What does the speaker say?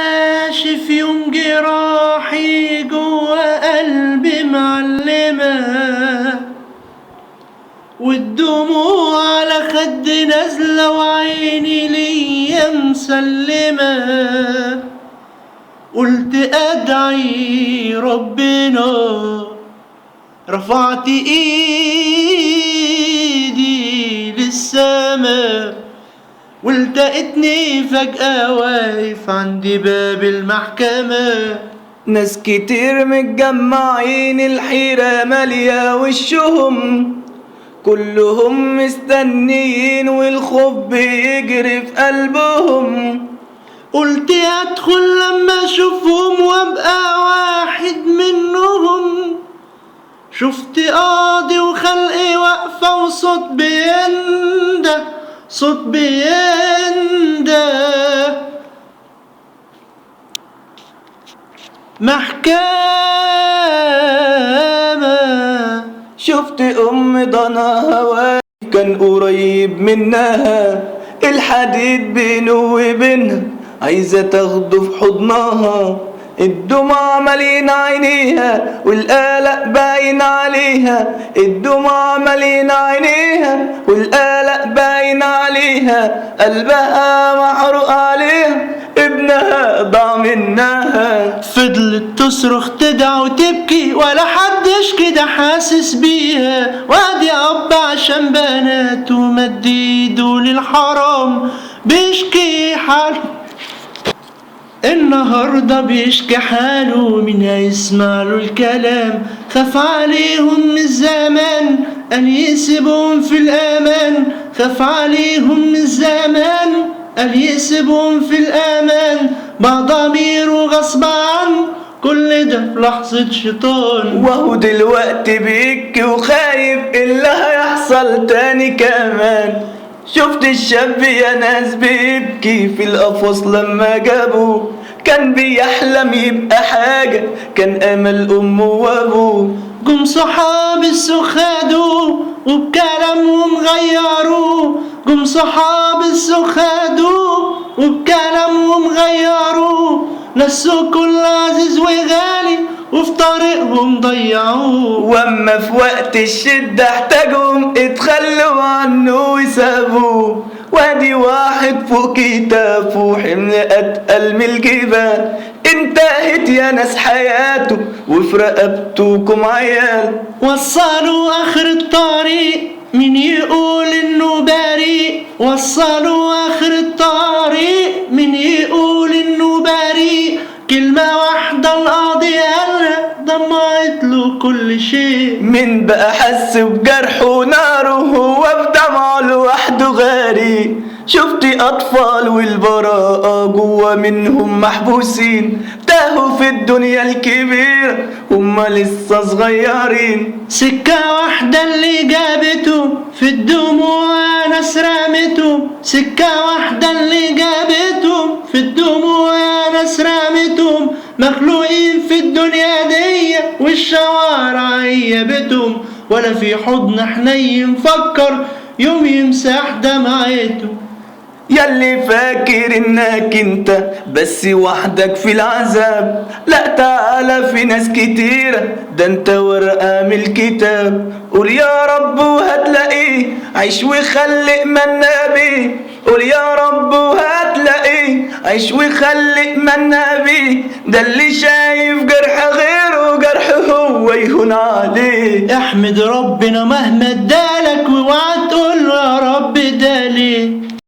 كاشف يوم جراحي جوا قلبي معلمة، والدموع على خدي نازلة وعيني ليا مسلمة. قلت أدعي ربنا، رفعت إيدي للسما، والتقتني فجأة واقف عند باب المحكمة. ناس كتير متجمعين، الحيرة مالية وشهم، كلهم مستنيين والخوف بيجري في قلبهم. قلت أدخل لما أشوفهم وأبقى واحد منهم. شفت قاضي وخلقي واقفة وصوت بينده، صوت بينده. محكمة. شفت ضناها واقف كان قريب منها، الحديد بينه وبينها عايزة تاخده في حضنها. الدموع مالين عينيها والقلق باين عليها، الدموع مالين عينيها والقلق باين عليها. قلبها محروق عليها، ابنها ضاع منها. فضلت تصرخ تدعى وتبكي ولا حدش كده حاسس بيها. وادي اب عشان بناته مد ايده للحرام بيشكي حاله، النهارده بيشكي حاله. مين هيسمع له الكلام؟ خاف عليهم من الزمان قال يسيبهم في الامان. خاف عليهم من الزمان قال يسيبهم في الامان. بقى ضميره غصب عنه كل ده في لحظة شيطان. وهو دلوقتي بيبكي وخايف اللي هيحصل تاني كمان. شفت الشاب يا ناس بيبكي في القفص لما جابوه، كان بيحلم يبقى حاجة، كان أمل أمه وأبوه. جم صحاب السوق خدوه وبكلامهم غيروه. جم صحاب السوق خدوه وبكلامهم غيروه. نسوا كل عزيز وغالي وفي طريقهم ضيعوه. واما في وقت الشدة احتاجهم اتخلوا عنه وسابوه. وادي واحد فوق كتافه حمل اتقل من الجبال، انتهت يا ناس حياته وفي رقبتكم عيال. وصلوا اخر الطريق مين يقول انه بريء؟ وصلوا اخر الطريق مين يقول انه بريء؟ كلمة واحدة القاضي قالها دمعت له كل شيء. من بقى حس بجرحه وناره هو بدمعه لوحده غاري. شفت أطفال والبراءة جوا منهم محبوسين، تاهوا في الدنيا الكبيرة هما لسه صغيرين. سكة واحدة اللي جابته في الدموع ناس رمته. سكة واحدة اللي جابته في الدموع ناس رمتهم. مخلوقين في الدنيا دي والشوارع هي بيتهم، ولا في حضن حنين فكر يوم يمسح دمعته. ياللي فاكر انك انت بس وحدك في العذاب، لا تعالى في ناس كتيرة، ده انت ورقة من الكتاب. قول يا رب وهتلاقيه، عيش وخلق منا بيه. قول يا رب وهتلاقيه، عيش وخلق منا بيه. ده اللي شايف جرح غيره جرح هو يهون عليه. احمد ربنا مهما ادالك